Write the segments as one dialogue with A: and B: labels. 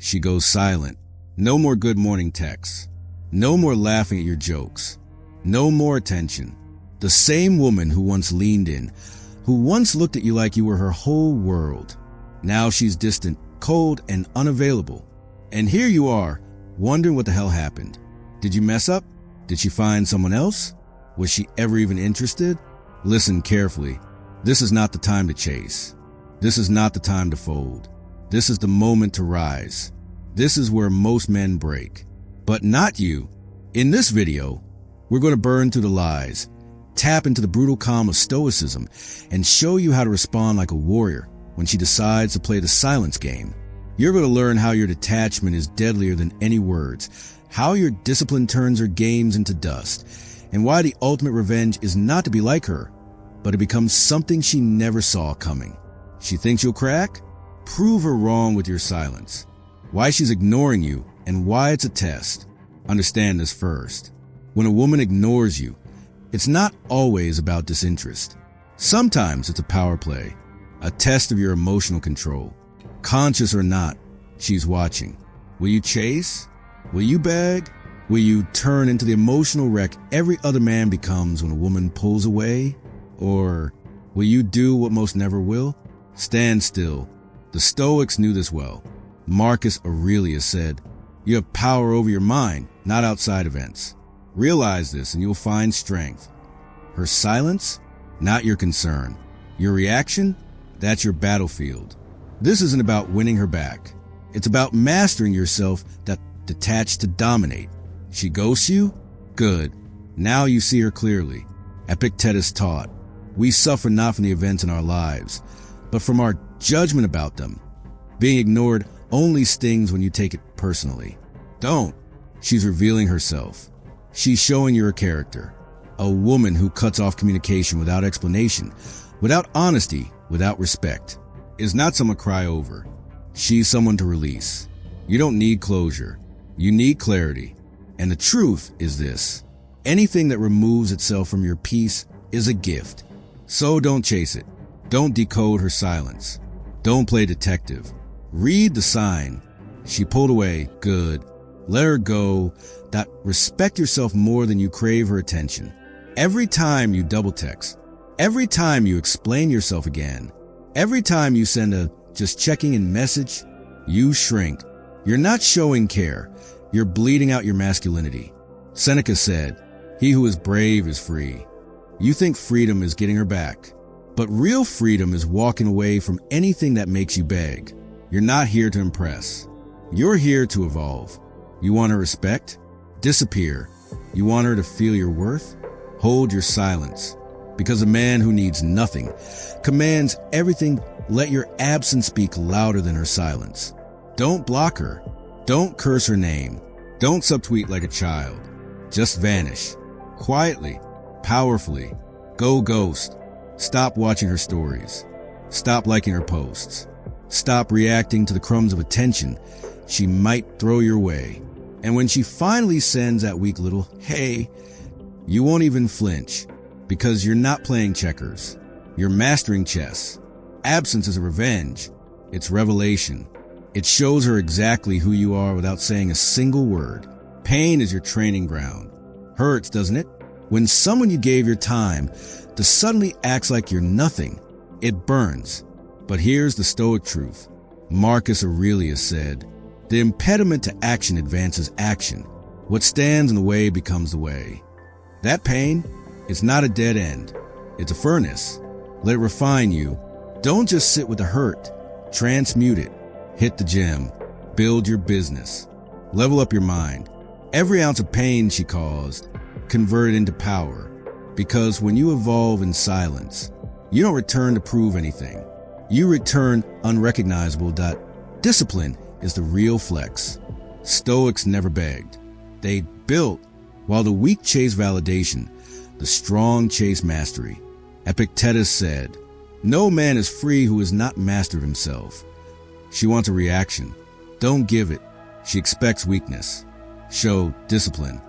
A: She goes silent. No more good morning texts. No more laughing at your jokes. No more attention. The same woman who once leaned in, who once looked at you like you were her whole world. Now she's distant, cold, and unavailable. And here you are, wondering what the hell happened. Did you mess up? Did she find someone else? Was she ever even interested? Listen carefully. This is not the time to chase. This is not the time to fold. This is the moment to rise. This is where most men break. But not you. In this video, we're going to burn through the lies, tap into the brutal calm of Stoicism, and show you how to respond like a warrior when she decides to play the silence game. You're going to learn how your detachment is deadlier than any words, how your discipline turns her games into dust, and why the ultimate revenge is not to be like her, but to become something she never saw coming. She thinks you'll crack? Prove her wrong with your silence. Why she's ignoring you and why it's a test. Understand this first. When a woman ignores you, it's not always about disinterest. Sometimes it's a power play, a test of your emotional control. Conscious or not, she's watching. Will you chase? Will you beg? Will you turn into the emotional wreck every other man becomes when a woman pulls away? Or will you do what most never will? Stand still. The Stoics knew this well. Marcus Aurelius said, "You have power over your mind, not outside events. Realize this and you'll find strength." Her silence? Not your concern. Your reaction? That's your battlefield. This isn't about winning her back. It's about mastering yourself that detached to dominate. She ghosts you? Good. Now you see her clearly. Epictetus taught, we suffer not from the events in our lives, but from our judgment about them. Being ignored only stings when you take it personally. Don't. She's revealing herself. She's showing you her character. A woman who cuts off communication without explanation, without honesty, without respect, is not someone to cry over. She's someone to release. You don't need closure. You need clarity. And the truth is this: anything that removes itself from your peace is a gift. So don't chase it. Don't decode her silence. Don't play detective. Read the sign. She pulled away. Good. Let her go. That respect yourself more than you crave her attention. Every time you double text, every time you explain yourself again, every time you send a just checking in message, you shrink. You're not showing care. You're bleeding out your masculinity. Seneca said, "He who is brave is free." You think freedom is getting her back, but real freedom is walking away from anything that makes you beg. You're not here to impress. You're here to evolve. You want her respect? Disappear. You want her to feel your worth? Hold your silence. Because a man who needs nothing, commands everything, let your absence speak louder than her silence. Don't block her. Don't curse her name. Don't subtweet like a child. Just vanish. Quietly. Powerfully. Go ghost. Stop watching her stories. Stop liking her posts. Stop reacting to the crumbs of attention she might throw your way. And when she finally sends that weak little "hey," you won't even flinch, because you're not playing checkers. You're mastering chess. Absence is a revenge. It's revelation. It shows her exactly who you are without saying a single word. Pain is your training ground. Hurts, doesn't it? When someone you gave your time to suddenly acts like you're nothing, it burns. But here's the Stoic truth. Marcus Aurelius said, "The impediment to action advances action. What stands in the way becomes the way." That pain, it's not a dead end. It's a furnace. Let it refine you. Don't just sit with the hurt. Transmute it. Hit the gym. Build your business. Level up your mind. Every ounce of pain she caused, convert it into power. Because when you evolve in silence, you don't return to prove anything. You return unrecognizable. Discipline is the real flex. Stoics never begged. They built, while the weak chase validation, the strong chase mastery. Epictetus said, "No man is free who is not master of himself." She wants a reaction. Don't give it. She expects weakness. Show discipline.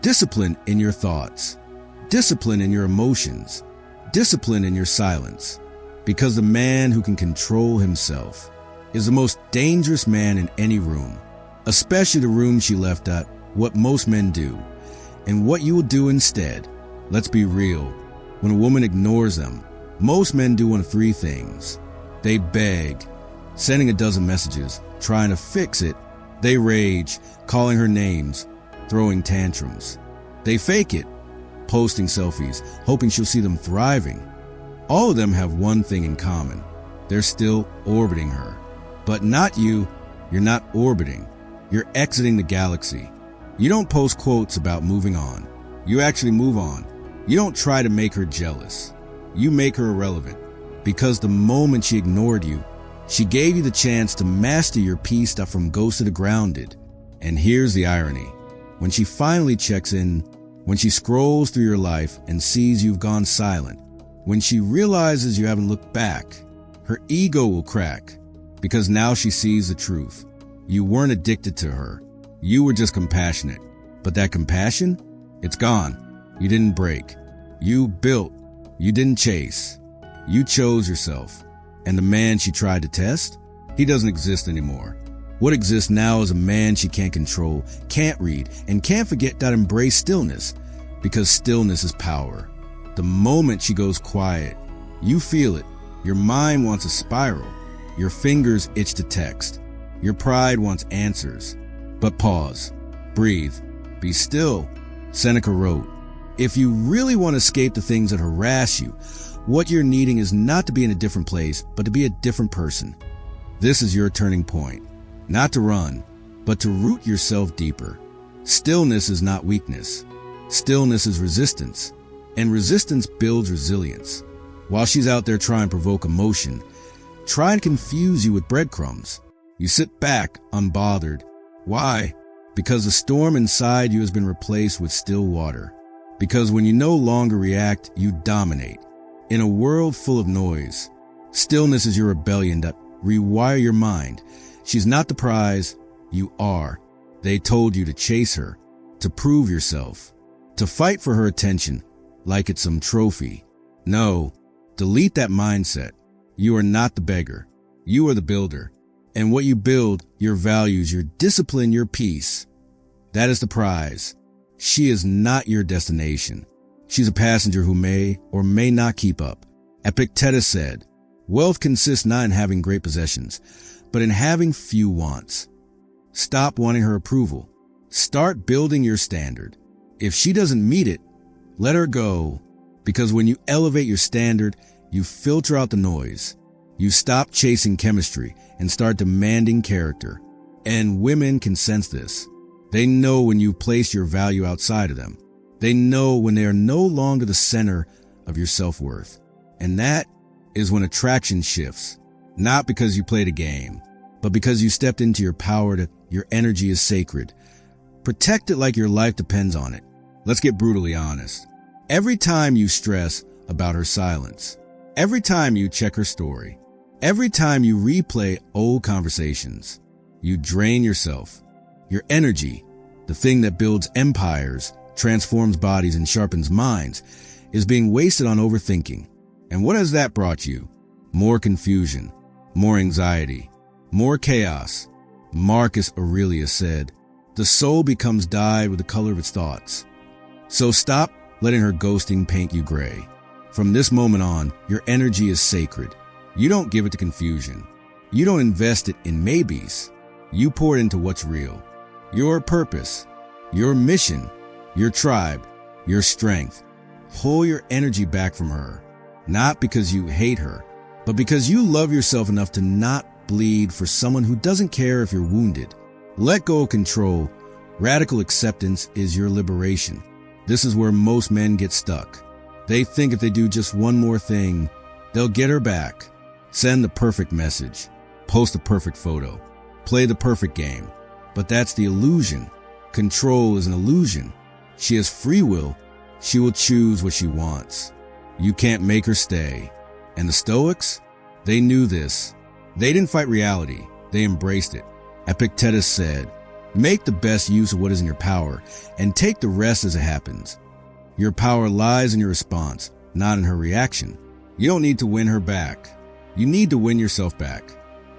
A: Discipline in your thoughts. Discipline in your emotions. Discipline in your silence. Because the man who can control himself is the most dangerous man in any room. especially the room she left at, what most men do, and what you will do instead. Let's be real. When a woman ignores them, most men do one of three things. They beg, sending a dozen messages, trying to fix it. They rage, calling her names, throwing tantrums. They fake it, posting selfies, hoping she'll see them thriving. All of them have one thing in common. They're still orbiting her. But not you. You're not orbiting. You're exiting the galaxy. You don't post quotes about moving on. You actually move on. You don't try to make her jealous. You make her irrelevant. Because the moment she ignored you, she gave you the chance to master your peace from ghosted to grounded. And here's the irony. When she finally checks in, when she scrolls through your life and sees you've gone silent, when she realizes you haven't looked back, her ego will crack. Because now she sees the truth. You weren't addicted to her. You were just compassionate. But that compassion? It's gone. You didn't break. You built. You didn't chase. You chose yourself. And the man she tried to test? He doesn't exist anymore. What exists now is a man she can't control, can't read, and can't forget that embrace stillness. Because stillness is power. The moment she goes quiet, you feel it. Your mind wants to spiral. Your fingers itch to text. Your pride wants answers. But pause. Breathe. Be still. Seneca wrote, "If you really want to escape the things that harass you, what you're needing is not to be in a different place, but to be a different person." This is your turning point. Not to run, but to root yourself deeper. Stillness is not weakness. Stillness is resistance. And resistance builds resilience. While she's out there trying to provoke emotion, try and confuse you with breadcrumbs, you sit back, unbothered. Why? Because the storm inside you has been replaced with still water. Because when you no longer react, you dominate. In a world full of noise, stillness is your rebellion that rewire your mind. She's not the prize, you are. They told you to chase her, to prove yourself, to fight for her attention like it's some trophy. No, delete that mindset. You are not the beggar. You are the builder. And what you build, your values, your discipline, your peace, that is the prize. She is not your destination. She's a passenger who may or may not keep up. Epictetus said, "Wealth consists not in having great possessions, but in having few wants." Stop wanting her approval. Start building your standard. If she doesn't meet it, let her go. Because when you elevate your standard, you filter out the noise. You stop chasing chemistry and start demanding character. And women can sense this. They know when you place your value outside of them. They know when they are no longer the center of your self-worth. And that is when attraction shifts. Not because you played a game, but because you stepped into your power that your energy is sacred. Protect it like your life depends on it. Let's get brutally honest. Every time you stress about her silence, every time you check her story, every time you replay old conversations, you drain yourself. Your energy, the thing that builds empires, transforms bodies, and sharpens minds, is being wasted on overthinking. And what has that brought you? More confusion, more anxiety, more chaos. Marcus Aurelius said, "The soul becomes dyed with the color of its thoughts." So stop letting her ghosting paint you gray. From this moment on, your energy is sacred. You don't give it to confusion. You don't invest it in maybes. You pour it into what's real. Your purpose, your mission, your tribe, your strength. Pull your energy back from her. Not because you hate her, but because you love yourself enough to not bleed for someone who doesn't care if you're wounded. Let go of control. Radical acceptance is your liberation. This is where most men get stuck. They think if they do just one more thing, they'll get her back. Send the perfect message. Post the perfect photo. Play the perfect game. But that's the illusion. Control is an illusion. She has free will. She will choose what she wants. You can't make her stay. And the Stoics? They knew this. They didn't fight reality. They embraced it. Epictetus said, "Make the best use of what is in your power and take the rest as it happens." Your power lies in your response, not in her reaction. You don't need to win her back. You need to win yourself back.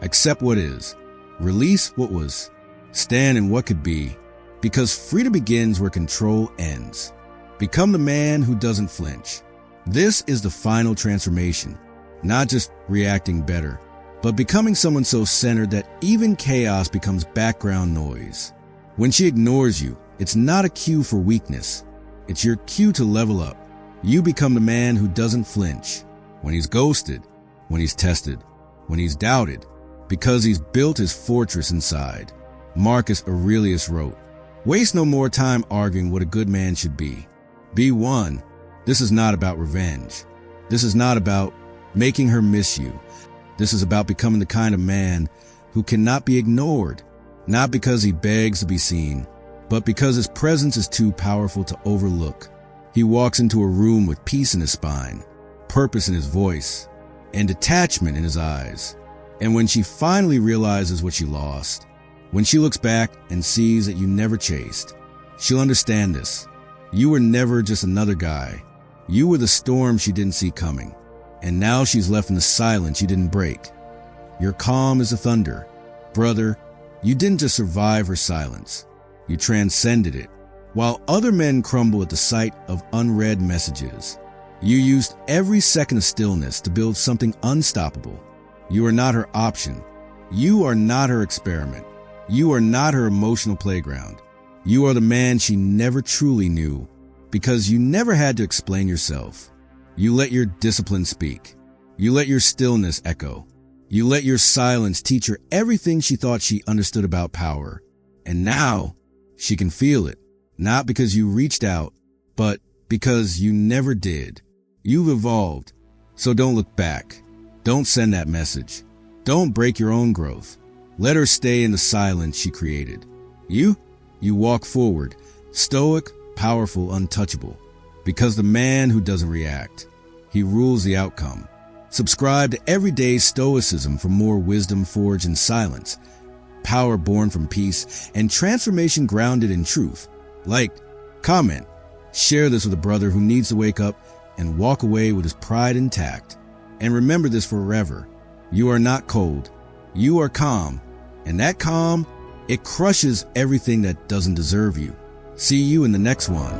A: Accept what is. Release what was. Stand in what could be, because freedom begins where control ends. Become the man who doesn't flinch. This is the final transformation, not just reacting better, but becoming someone so centered that even chaos becomes background noise. When she ignores you, it's not a cue for weakness. It's your cue to level up. You become the man who doesn't flinch when he's ghosted, when he's tested, when he's doubted, because he's built his fortress inside. Marcus Aurelius wrote, "Waste no more time arguing what a good man should be. Be one." This is not about revenge. This is not about making her miss you. This is about becoming the kind of man who cannot be ignored, not because he begs to be seen, but because his presence is too powerful to overlook. He walks into a room with peace in his spine, purpose in his voice, and detachment in his eyes. And when she finally realizes what she lost, when she looks back and sees that you never chased, she'll understand this. You were never just another guy. You were the storm she didn't see coming. And now she's left in the silence she didn't break. Your calm is the thunder. Brother, you didn't just survive her silence. You transcended it. While other men crumble at the sight of unread messages, you used every second of stillness to build something unstoppable. You are not her option. You are not her experiment. You are not her emotional playground. You are the man she never truly knew, because you never had to explain yourself. You let your discipline speak. You let your stillness echo. You let your silence teach her everything she thought she understood about power. And now she can feel it, not because you reached out, but because you never did. You've evolved, so don't look back. Don't send that message. Don't break your own growth. Let her stay in the silence she created. You walk forward, stoic, powerful, untouchable, because the man who doesn't react, he rules the outcome. Subscribe to Everyday Stoicism for more wisdom forged in silence, power born from peace, and transformation grounded in truth. Like, comment, share this with a brother who needs to wake up and walk away with his pride intact. And remember this forever. You are not cold. You are calm. And that calm, it crushes everything that doesn't deserve you. See you in the next one.